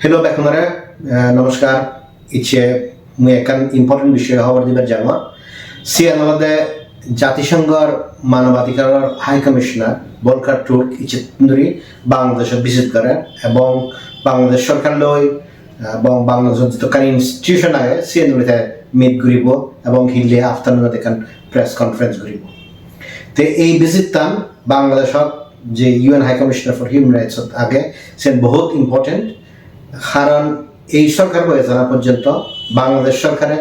Hello, Bakumara. Namaskar. মুই একান important বিষয় খবর দিবার যাওয়া সিএনএলতে জাতিসংঘর মানবাধিকার হাই কমিশনার ভলকার টুর্ক ইচ্ছেন্দুরি বাংলাদেশে ভিজিট করেন এবং বাংলাদেশ সরকার লই এবং বাংলাদেশের যতখানি ইনস্টিটিউশন আগে সিএনএলতে মিট করিব এবং হিলে আফটারনুনে দেখান প্রেস কনফারেন্স করিব তো এই ভিজিট টান বাংলাদেশত যে UN high commissioner for human rights আগে সে বহুত ইম্পর্টেন্ট কারণ এই সরকার বয়ে জানা পর্যন্ত বাংলাদেশ সরকারে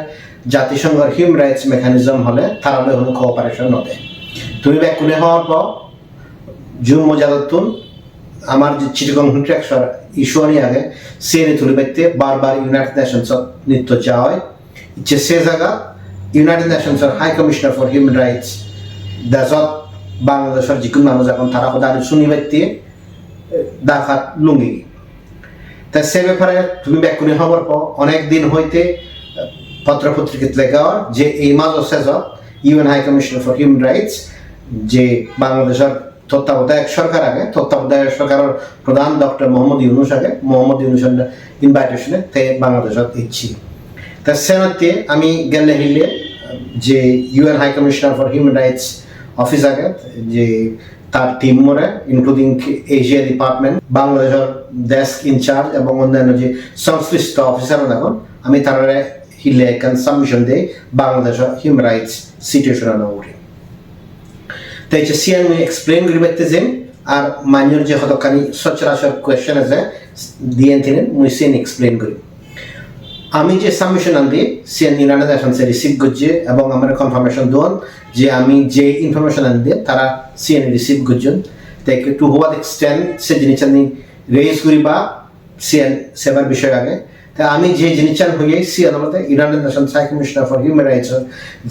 জাতিসংঘের হিউম্যান রাইটস মেকানিজম হলে তারা কোনো কোঅপারেশন নদে তুমি ব্যাকুলে হওয়ার পর জুন মজাদতুন আমার যে চিটগং ইন্টারাকশন ইস্যু নিয়ে আগে সেনে তুলে ব্যক্তি বারবার ইউনাইটেড নেশনস নিত্য যাওয়া হয় ইচ্ছে সে জায়গা ইউনাইটেড নেশনসের high commissioner for human rights দেশত বাংলাদেশের যিকোনো মানুষ এখন তারা দাঁড়িয়ে শুনি ব্যক্তি দেখাত লুঙ্গি তাই সে ব্যাপারে তুমি ব্যাকুনি হওয়ার পর অনেক দিন হইতে পত্রপত্রিকাতে লেখা যে এই মাস শেষত UN high commissioner for human rights যে বাংলাদেশের তত্ত্বাবধায়ক সরকার আগে তত্ত্বাবধায়ক সরকারের প্রধান ডক্টর মোহাম্মদ ইউনুস আগে মোহাম্মদ ইউনুসের ইনভাইটেশনে তে বাংলাদেশত ইচ্ছি তা সেনাতে আমি গেলে হিলে যে UN high commissioner for human rights office আগে যে তার টিম মরে ইনক্লুডিং এশিয়া ডিপার্টমেন্ট বাংলাদেশের ডেস্ক ইনচার্জ এবং অন্যান্য যে সংশ্লিষ্ট অফিসার এখন আমি তারা হিলে একখান সাবমিশন দিই বাংলাদেশের হিউম্যান রাইটস সিচুয়েশন উঠে তাই সিএন মুই এক্সপ্লেন করি পাইতেছেন আর মাইনর যে হতখানি সচরাচর কোয়েশ্চেন আছে দিয়ে তিনেন মুই সিএন এক্সপ্লেন করি আমি যে সাবমিশন আনদি সিএন ইউনাইটেড নেশনসে রিসিভ করছে এবং আমার কনফার্মেশন দেন যে আমি যে ইনফরমেশন আনদি তারা সিএন রিসিভ করছেন তাই টু হোয়াট এক্সটেন্ট সে জিনিস আমি রেজ করি বা সিএন সেবার বিষয় আগে তা আমি যে জিনিস হয়ে সিএন আমাদের United Nations high commissioner for human rights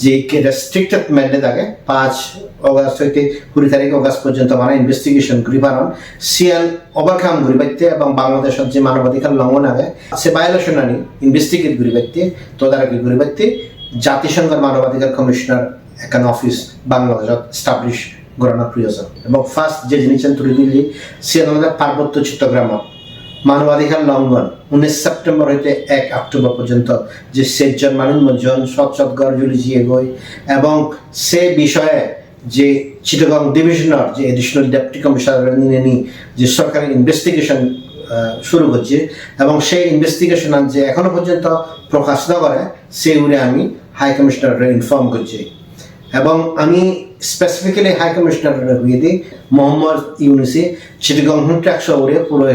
যে রেস্ট্রিক্টেড ম্যান্ডেট আগে 5 অগস্ট হইতে 20 তারিখ অগস্ট পর্যন্ত আমার ইনভেস্টিগেশন করি পারন সিএন ওভারকাম করি পাইতে এবং বাংলাদেশের যে মানবাধিকার লঙ্ঘন আগে সে ভায়োলেশন আনি ইনভেস্টিগেট করি পাইতে তদারকি করি পাইতে জাতিসংঘের মানবাধিকার কমিশনার এখানে অফিস বাংলাদেশত স্টাবলিশ করানোর প্রয়োজন এবং ফার্স্ট যে জিনিস তুলে দিলি সিএন আমাদের পার্বত্য চট্টগ্রাম মানবাধিকার লঙ্ঘন 19 সেপ্টেম্বর হইতে 1 অক্টোবর পর্যন্ত যে 7 জন মানুষজন সৎসৎগড় জুলিজিয়ে গই এবং সে বিষয়ে যে চিটাগং ডিভিশনার যে এডিশনাল ডেপুটি কমিশনার নিয়ে যে সরকারি ইনভেস্টিগেশন শুরু করছে এবং সেই ইনভেস্টিগেশন যে এখনো পর্যন্ত প্রকাশ না করে সেই উড়ে আমি হাই কমিশনারকে ইনফর্ম করছি এবং আমি স্পেসিফিক্যালি হাই কমিশনারের হয়ে দিই মোহাম্মদ ইউনুসে চিটাগং ইন্টারাকশন উড়ে পুরো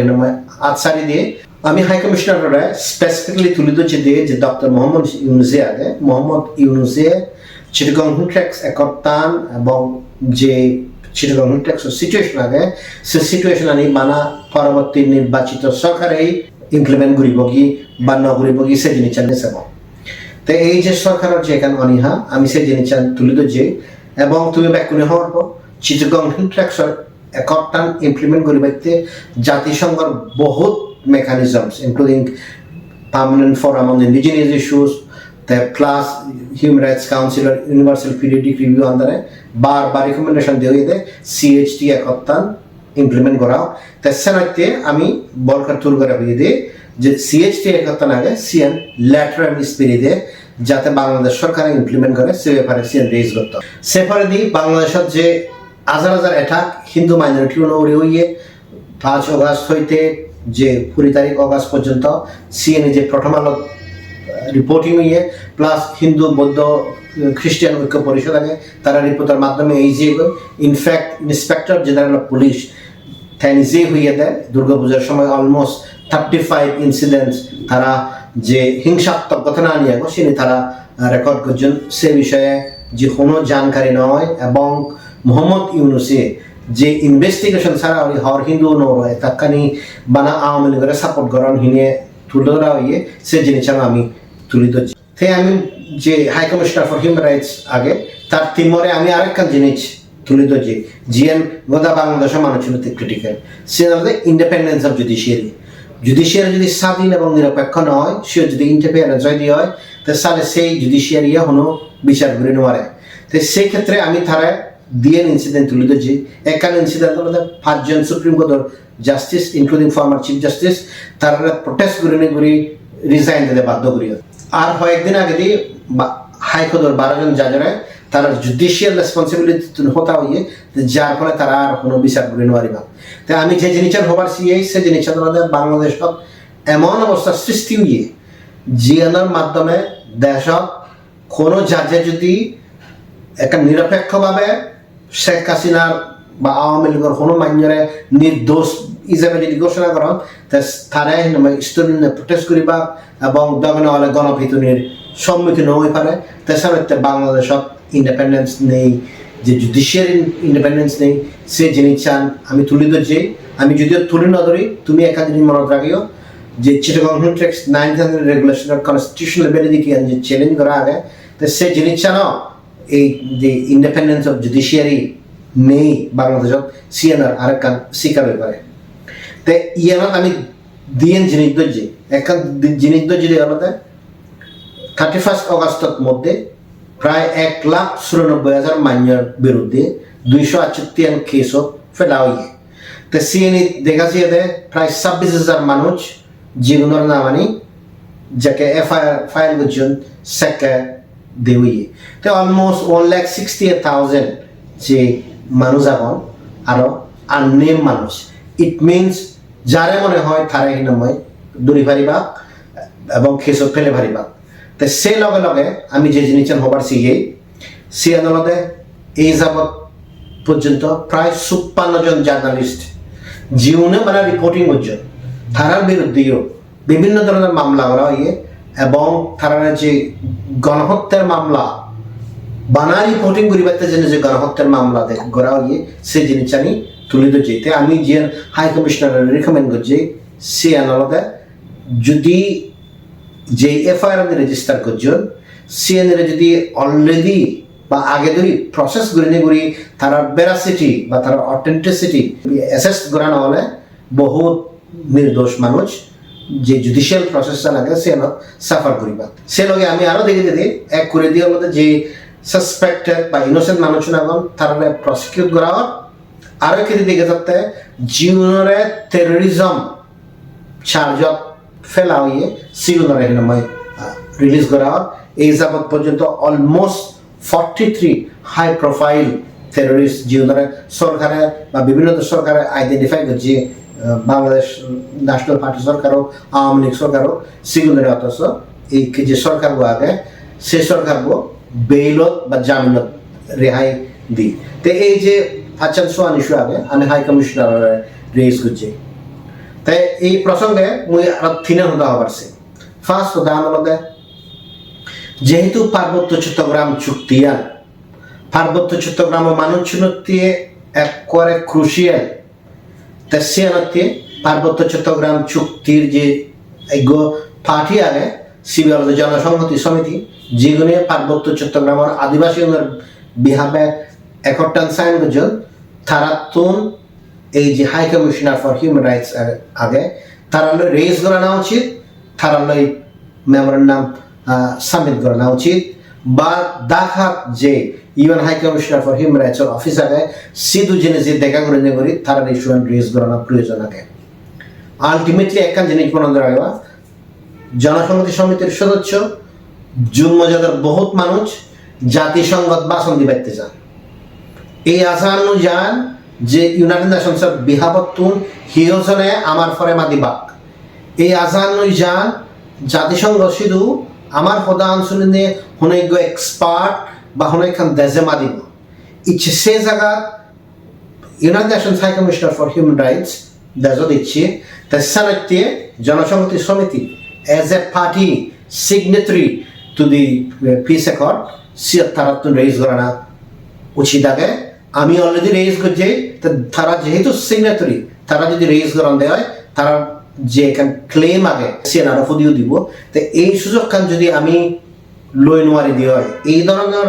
আচ্ছারি দিয়ে আমি হাই কমিশনাররা স্পেসিফিক্যালি তুলে ধরছি দিয়ে যে ডক্টর মোহাম্মদ ইউনুসে আগে মোহাম্মদ ইউনুসে চিটাগং ইন্টারাক্স একতান এবং যে চিটাগং ইন্টারাক্স সিচুয়েশন আগে সে সিচুয়েশন আনি মানা পরবর্তী নির্বাচিত সরকারেই ইমপ্লিমেন্ট করিব কি বা ন করিব কি সে জিনিস চালিয়েছে তো এই যে সরকারের যে এখানে অনীহা আমি সেই জিনিস তুলে ধরছি এবং তুমি ব্যাকুনি হওয়ার পর চিটাগং ইন্টারাক্সর একটান ইমপ্লিমেন্ট করিবাইতে জাতিসংঘের বহুত mechanisms including permanent forum on indigenous issues the plus Human Rights Council or Universal Periodic Review আন্দারে বারবার রিকমেন্ডেশন দিয়ে দেয় CHT Accord ইমপ্লিমেন্ট করাও তাই সেনাতে আমি ভলকার টুর্ক করে দিয়ে দিই যে CHT Accord আগে সিএন লেটার স্পিরিট দিয়ে যাতে বাংলাদেশ সরকার ইমপ্লিমেন্ট করে সে ব্যাপারে সিএন রেজ করতে সেপারে দিয়ে বাংলাদেশের যে হাজার হাজার অ্যাটাক হিন্দু মাইনরিটি উড়ে হইয়ে 5 অগস্ট হইতে যে 20 তারিখ অগস্ট পর্যন্ত সিএন যে প্রথম আলো রিপোর্টিং হইয়ে প্লাস হিন্দু বৌদ্ধ খ্রিস্টান ঐক্য পরিষদ আগে তারা রিপোর্টের মাধ্যমে এই যে in fact inspector general of police নিজে হইয়ে দেয় দুর্গাপূজার সময় অলমোস্ট 35 ইনসিডেন্টস তারা যে হিংসাত্মক ঘটনা নিয়ে সেটি তারা রেকর্ড করছেন সে বিষয়ে যে কোনো জানকারি নয় এবং মোহাম্মদ ইউনুসে যে ইনভেস্টিগেশন ছাড়া ওই হর হিন্দু নয় তাকানি বানা আওয়ামী লীগের সাপোর্ট করার হিনে তুলে ধরা হইয়ে সে জিনিস আমি তুলে ধরছি তাই আমি যে high commissioner for human rights আগে তার তিমরে আমি আরেকটা জিনিস তুলে ধরছি জিএন গোদা বাংলাদেশের মানুষের ক্রিটিক্যাল সে আমাদের ইন্ডিপেন্ডেন্স অফ জুডিশিয়ারি যদি স্বাধীন এবং নিরপেক্ষ নয় সে যদি ইন্টারফেয়ারেন্স দিয়ে হয় তাহলে সেই জুডিশিয়ারি হনো বিচার করে নেওয়ারে তো সেই ক্ষেত্রে আমি তারা DN incident তুলি ধরছি একান ইনসিডেন্ট হলো পাঁচজন সুপ্রিম কোর্টের justice including former chief justice তারা প্রোটেস্ট করে রিজাইন দিতে বাধ্য করি আর কয়েকদিন আগে দিয়ে হাইকোর্টের 12 জন জাজরে তারা জুডিশিয়াল রেসপন্সিবিলিটি হতা হইয়ে যার ফলে তারা আর কোনো বিচার করে নেওয়ারিবা তাই আমি যে জিনিসের হবার সে জিনিসের বাংলাদেশত এমন অবস্থা সৃষ্টি হইয়ে জিএনএর মাধ্যমে দেশত কোনো জাজে যদি একটা নিরপেক্ষভাবে শেখ হাসিনার বা আওয়ামী লীগের কোনো মান্যরে নির্দোষ হিসাবে যদি ঘোষণা করা তারা স্টুডেন্ট প্রোটেস্ট করিবা এবং দমনে হলে গণপিটুনির সম্মুখীন হয়ে পারে তাছাড়া বাংলাদেশত ইন্ডিপেন্ডেন্স নেই যে জুডিশিয়াল ইন্ডিপেন্ডেন্স নেই সে জিনিস চান আমি তুলি ধরছি আমি যদিও তুলি না ধরি তুমি একা জিনিস মনে রাখিও যে চিটাগং ট্যাক্স 900 রেগুলেশনের কনস্টিটিউশনাল ভ্যালিডিটি যে চ্যালেঞ্জ করা আগে তো সে জিনিস চানো এই যে ইন্ডিপেন্ডেন্স অফ জুডিশিয়ারি নেই বাংলাদেশত সিএনআর আরেক স্বীকার হয়ে পারে তো ইয়ানত আমি দিয়েন জিনিস ধরছি একটা জিনিস ধরছি হলতে 31 অগস্টের মধ্যে প্রায় 1,94,000 মান্যর বিরুদ্ধে 268 কেসও ফেলা হইয়ে তো সিএনই দেখা যাচ্ছে প্রায় 26,000 মানুষ যেগুলোর নামানি যাকে এফআইআর ফাইল করছেন সেকে দেউয়ে তো অলমোস্ট 1,68,000 যে মানুষ এখন আরো আননেম মানুষ ইট মিনস যারে মনে হয় তারা এই নয় দূরি পারিবা এবং কেসত ফেলে পারিবা তো সে লগে লগে আমি যে জিনিসটা হবার সে আদালতে এই যাবৎ পর্যন্ত প্রায় 56 জন জার্নালিস্ট জীবনে মানে রিপোর্টিং করছেন তারার বিরুদ্ধেও বিভিন্ন ধরনের মামলা করা হইয়ে এবং তারা যে গণহত্যার মামলা বানা রিপোর্টিং করিবাতে যে গণহত্যার মামলা করা হইয়ে সে জিনিস আমি তুলে ধরছি আমি যে হাই কমিশনার রিকমেন্ড করছি সে আদালতে যদি যে এফআইআর রেজিস্টার করছেন সিএনএর যদি অলরেডি বা আগে ধরি প্রসেস করি তার ভেরাসিটি বা তার অথেন্টিসিটি অ্যাসেস করা না হলে বহুত নির্দোষ মানুষ যে জুডিশিয়াল প্রসেসটা লাগে সে সাফার করিবা সে লগে আমি আরো দেখে দিদি এক করে দিয়ে মধ্যে যে সাসপেক্টেড বা ইনোসেন্ট মানুষ নাগন তারা প্রসিকিউট করা হয় আরো ক্ষেত্রে দেখে যাতে জীবনের টেরোরিজম চার্জত ফেলা হইয়ে সিগুলার রিলিজ করা হয় এই যাবৎ পর্যন্ত অলমোস্ট 43 হাই প্রোফাইল টেরোরিস্ট জীবনের সরকারে বা বিভিন্ন সরকারে আইডেন্টিফাই করছে বাংলাদেশ ন্যাশনাল পার্টি সরকারও আওয়ামী লীগ সরকারও সিগুলার অথচ এই যে সরকার আগে সে সরকার বেইলত বা জামিনত রেহাই দি তো এই যে আচান সোয়ান ইস্যু আগে আমি হাই কমিশনার রেজ করছি তাই এই প্রসঙ্গে মুই আর থিনে হতে পারছি ফার্স্ট হতে আমাদের যেহেতু পার্বত্য চট্টগ্রাম চুক্তিয়ান পার্বত্য চট্টগ্রাম মানুষ চুনতিয়ে এক করে ক্রুশিয়াল তা সে পার্বত্য চট্টগ্রাম চুক্তির যে পার্টি আগে সিবিআর জনা সংহতি সমিতি যেগুলো পার্বত্য চট্টগ্রামের আদিবাসী বিহাবে একটান সাইন করছেন তারা তুন এই যে high commissioner for human rights আগে তারা রেজ করানো উচিত তারা মেমোরেন্ডাম সাবমিট করানো উচিত বা দেখাত যে UN high commissioner for human rights office আগে সিধু জিনিস যে দেখা করে করি তারা ইস্যুয়েন্ট রেজ করানো প্রয়োজন আগে আলটিমেটলি একখান জিনিস মনে রাখবা জনসংহতি সমিতির সদস্য জুন মজাদার বহুত মানুষ জাতিসংঘত বাসন দিবাইতে যান এই আসানু যান যে ইউনাইটেড নেশনসের বিহাবতুন হিওজনে আমার ফরে মাদিবাক এই আসানু যান জাতিসংঘ শুধু আমার প্রধান শুনে অনেক এক্সপার্ট বা অনেকখান দেশে মাদিব ইচ্ছে সে জায়গা United Nations high commissioner for human rights দেশ দিচ্ছে তার জনসংহতি সমিতি as a party signatory to the peace accord তারা তো রেজ করা না উচিত আগে আমি অলরেডি রেজ করছি তারা যেহেতু সিগনেটরি তারা যদি রেজ করান দেয় তারা যে এখান ক্লেম আগে সে নারফদিও দিব তো এই সুযোগ খান যদি আমি লই নোয়ারি দিয়ে হয় এই ধরনের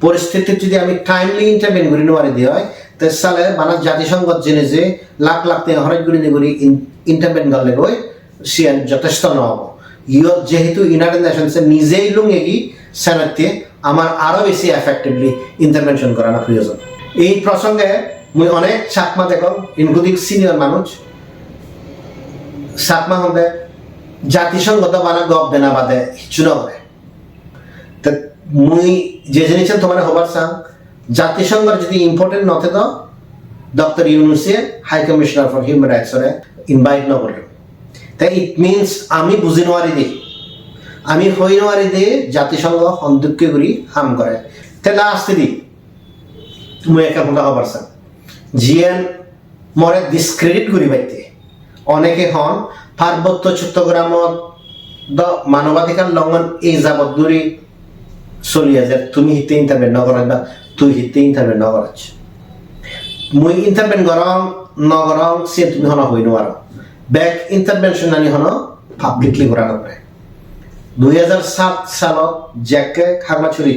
পরিস্থিতির যদি আমি টাইমলি ইন্টারভেন করি নোয়ারি দিয়ে হয় তো সালে বানা জাতিসংঘ জেনে যে লাখ লাখ টাকা হরাই করে ইন্টারভেন করলে হয় সে যথেষ্ট নহব ইয়ত যেহেতু ইউনাইটেড নেশনসে নিজেই লুঙে কি সেনাতে আমার আরো বেশি এফেক্টিভলি ইন্টারভেনশন করানো প্রয়োজন এই প্রসঙ্গে মুই অনেক চাকমা দেখো ইনক্লুডিং সিনিয়র মানুষ চাকমা হলে জাতিসংঘত বানা গপ দেনা বাদে কিছু নকরে তা মুই যে জিনিস তোমার হবার চাং জাতিসংঘের যদি ইম্পর্টেন্ট নথে তো ডক্টর ইউনুসে হাই কমিশনার ফর হিউম্যান রাইটসরে ইনভাইট নকরল তাই ইট মিনস আমি বুঝি নোয়ারি দিই আমি হই নোয়ারি দিয়ে জাতিসংঘ সন্দুক্য করি হাম করে তে লাস্ট দিই মুই একা কথা হবার চাং জিএন মরে ডিসক্রেডিট করি পাইতে অনেকে হন পার্বত্য চট্টগ্রামত মানবাধিকার লঙ্ঘন এই যাবত দূরে চলি আছে তুমি হিতে ইন্টারভেন নকরা বা তুই হিতে ইন্টারভেন নকরাছ মুই ইন্টারভেন নগরং সে তুমি হন হই নোয়ার ব্যাক ইন্টারভেনশন আনি হন পাবলিকলি করা নকরে 2007 সালত জ্যাকে খাগমাছড়ি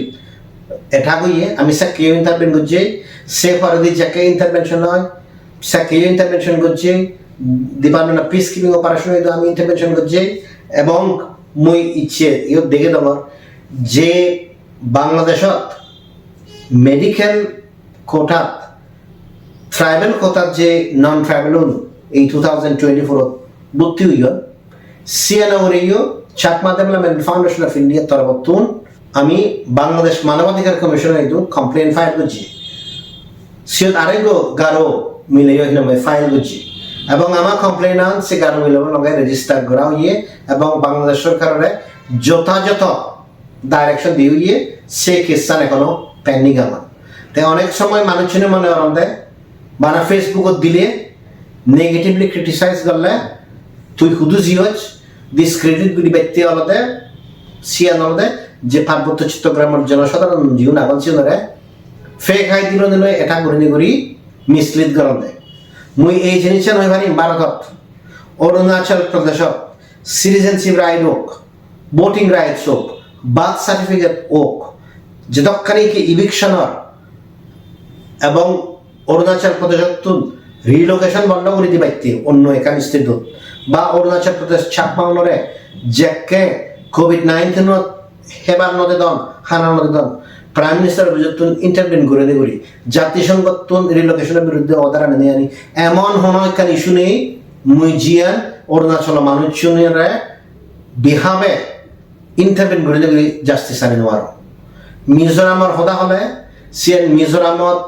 এটা কইয়ে আমি সাকিয়ে ইন্টারভেন করছি সে ফরদি জ্যাকে ইন্টারভেনশন হয় সাকিয়ে ইন্টারভেনশন করছি department of peace keeping operation আমি ইন্টারভেনশন করছি এবং মুই ইচ্ছে ইও দেখে তোমার যে বাংলাদেশত মেডিকেল কোটাত ট্রাইবেল কোটাত যে নন ট্রাইবেল এই 2024 ভর্তি হইল সিএনওরিও চাকমা ডেভেলপমেন্ট ফাউন্ডেশন অফ ইন্ডিয়ার তরফতুন আমি বাংলাদেশ মানবাধিকার কমিশনের একটু কমপ্লেন ফাইল করছি সে আরেকো গারো মিলে এখানে ফাইল করছি এবং আমার কমপ্লেন আন সে গারো মিলে লগে রেজিস্টার করা হইয়ে এবং বাংলাদেশ সরকারের যথাযথ ডাইরেকশন দিয়ে সে কেসান এখনো পেন্ডিং আমার তাই অনেক সময় মানুষজনের মনে অরন্দে বানা ফেসবুকত দিলে নেগেটিভলি ক্রিটিসাইজ করলে তুই শুধু জিহজ ডিসক্রেডিট করি ব্যক্তি অলতে সিয়ান অলতে যে পার্বত্য চট্টগ্রামের জনসাধারণ জীবন আগল ছিল ফেক হাই দিল দিল এটা করি মিসলিড করন দেয় মুই এই জিনিস নয় ভারি ভারতত অরুণাচল প্রদেশত সিটিজেনশিপ রাইট হোক ভোটিং রাইটস হোক বার্থ সার্টিফিকেট হোক যতখানি কি ইভিকশনের এবং অরুণাচল প্রদেশত রিলোকেশন বন্ধ করে দি পাইতে অন্য এখান স্থিত বা অরুণাচল প্রদেশ চাকমাউনরে জ্যাকে কোভিড-19 হেবার নদে দন হানার নদে দন প্রাইম মিনিস্টার বিজতুন ইন্টারভেন করে দে করি জাতিসংঘতুন রিলোকেশনের বিরুদ্ধে অর্ডার আনে আনি এমন হন এখান ইস্যু নেই মুই জিয়ান অরুণাচল মানুষজনেরা বিহাবে ইন্টারভেন করে দে করি জাস্টিস আনি নোয়ার মিজোরামর হদা হলে সিএন মিজোরামত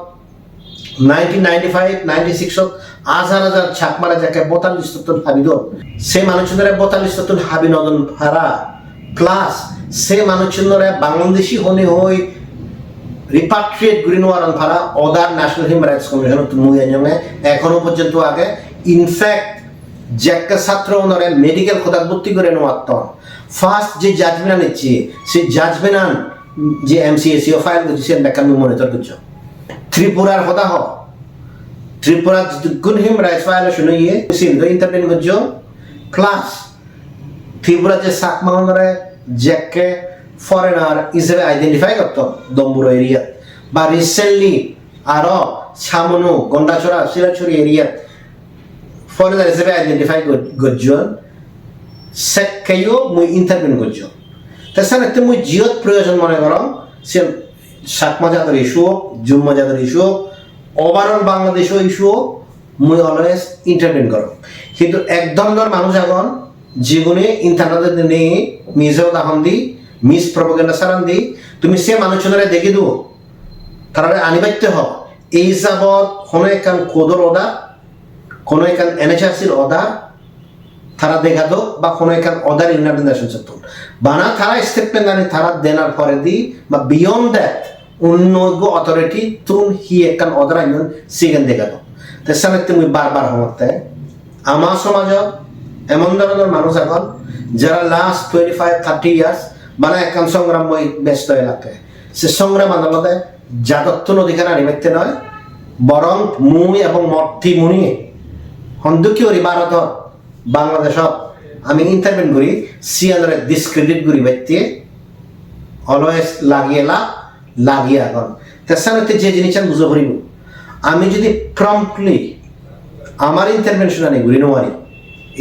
1995-96 হাজার হাজার চাকমারা যাকে 42 হাবি দন সে মানুষজনেরা 42 হাবি নদন ভাড়া প্লাস সে মানুষজনেরা বাংলাদেশি হনে হই রিপাট্রিয়েট গ্রিনওয়ারন ভাড়া other national human rights commission মুই আনজমে এখনো পর্যন্ত আগে ইনফ্যাক্ট জ্যাকে ছাত্র ওনারে মেডিকেল খোদাত ভর্তি করে নেওয়াত ফার্স্ট যে জাজমেন্ট নিচ্ছে সেই জাজমেন্ট যে এমসিএসিও ফাইল করছে সে ব্যাখ্যা মনিটর করছ ত্রিপুরার হতা হোক Tripura good human rights violation হইয়ে সিন্ধু ইন্টারভেন করছ প্লাস ত্রিপুরা যে চাকমা ওনারে জ্যাকে ফরেনার হিসেবে আইডেন্টিফাই করতো দম্বুর এরিয়া বা রিসেন্টলি আরো ছামনু গন্ডাছড়া শিলাছড়ি এরিয়া ফরেনার হিসেবে আইডেন্টিফাই করছেন সেকেও মুই ইন্টারভেন করছো তাছাড়া একটা মুই জিয়ত প্রয়োজন মনে করো সে চাকমা জাতের ইস্যু হোক জুম্মা জাতের ইস্যু হোক ওভারঅল বাংলাদেশও ইস্যু হোক মুই অলওয়েজ ইন্টারভেন করো কিন্তু এক ধরনের মানুষ এখন যেগুলি ইন্টারনেটে নিয়ে নিজেও দাহন দিই মিস প্রপোগেন্ডা সারান দিই তুমি সে মানুষজনেরা দেখে দিও তারা আনিবাইতে হোক এই যাবৎ কোনো একান কোদর অর্ডার কোনো একান এনএচআরসির অর্ডার তারা দেখা দো বা কোনো একান অর্ডার ইন্টারন্যাশনাল চতুন বানা তারা স্টেটমেন্ট আনি তারা দেনার পরে দি বা বিয়ন্ড দ্যাট অন্য অথরিটি তুন হি একান অর্ডার আইন সেখান দেখা দো তাছাড়া তুমি বারবার হমতে আমার সমাজত এমন ধরনের মানুষ এখন যারা লাস্ট 25-30 ইয়ার্স মানে একান সংগ্রাম বই ব্যস্ত এলাকায় সে সংগ্রাম আদালতে জাতত্বন অধিকার আনিবাইতে নয় বরং মুই এবং মর্তি মুনি হন্দুকীয় ভারতত বাংলাদেশত আমি ইন্টারভেন করি সিয়ানরে ডিসক্রেডিট করি ব্যক্তি অলওয়েজ লাগিয়ে এখন তাছাড়া যে জিনিস আমি বুঝে করিব আমি যদি প্রম্পটলি আমার ইন্টারভেনশন আনি ঘুরি নোয়ারি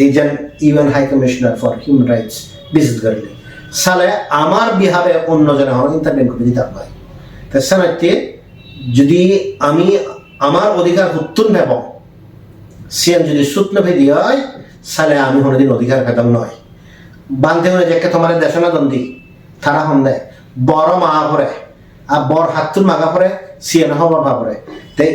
এই যে UN high commissioner for human rights visit করলে সালে আমার বিহারে অন্যজনে হন ইন্টারভেন করে দিতে পারে তাছাড়া যদি আমি আমার অধিকার হুত্তুন ভেব সিয়ান যদি সুতন ভেদি হয় সালে আমি কোনোদিন অধিকার ভেদম নয় বান্ধে হলে যে তোমার দেশনা দন্দি তারা হন দেয় বড় মা পরে আর বড় হাতুর মাগা পরে সিয়ান হবার ভাবরে তাই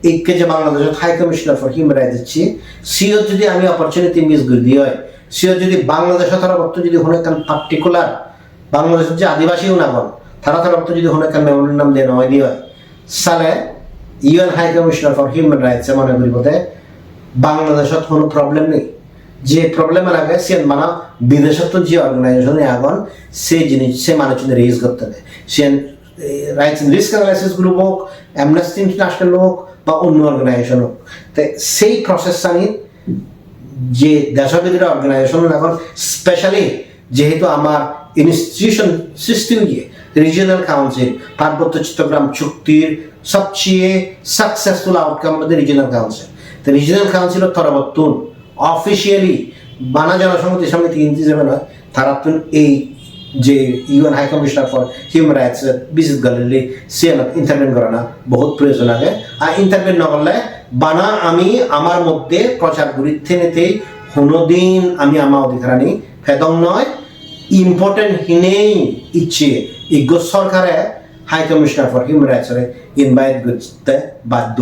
এইকে যে বাংলাদেশের high commissioner for human rights দিচ্ছি সিও যদি আমি অপরচুনিটি মিস করে দিই হয় সিও যদি বাংলাদেশের তরফ যদি কোনো একটা পার্টিকুলার বাংলাদেশের যে আদিবাসী উনাগন তারা তরফ যদি কোনো একটা মেমোরিয়াম দিয়ে নয় দিয়ে হয় সালে UN high commissioner for human rights মনে করি বোধে বাংলাদেশত কোনো প্রবলেম নেই যে প্রবলেমের আগে সে মানা বিদেশত যে অর্গানাইজেশনে আগন সেই জিনিস সে মানুষ রেজ করতে হবে সে রাইটস রিস্ক অ্যানালাইসিস গ্রুপ হোক অ্যামনেস্টি ইন্টারন্যাশনাল হোক বা অন্য অর্গানাইজেশন হোক তাই সেই প্রসেস আনি যে দেশবিদের অর্গানাইজেশন এখন স্পেশালি যেহেতু আমার ইনস্টিটিউশন সৃষ্টি হয়ে রিজিয়নাল কাউন্সিল পার্বত্য চট্টগ্রাম চুক্তির সবচেয়ে সাকসেসফুল আউটকাম আমাদের রিজিয়নাল কাউন্সিল তো রিজিয়নাল কাউন্সিলের তরফতুন অফিসিয়ালি বানা জনসংহতি সমিতি কিন্তু যাবেন হয় তারা এই যে UN high commissioner for human rights বিশেষ গেলে সে ইন্টারভেন করে না বহুত প্রয়োজন আগে আর ইন্টারভেন না করলে বানা আমি আমার মধ্যে প্রচার গুরুত্বে নিতেই কোনোদিন আমি আমার অধিকার আনি ফেদং নয় ইম্পর্টেন্ট হিনেই ইচ্ছে ইজ্ঞ সরকারে high commissioner for human rights invite করতে বাধ্য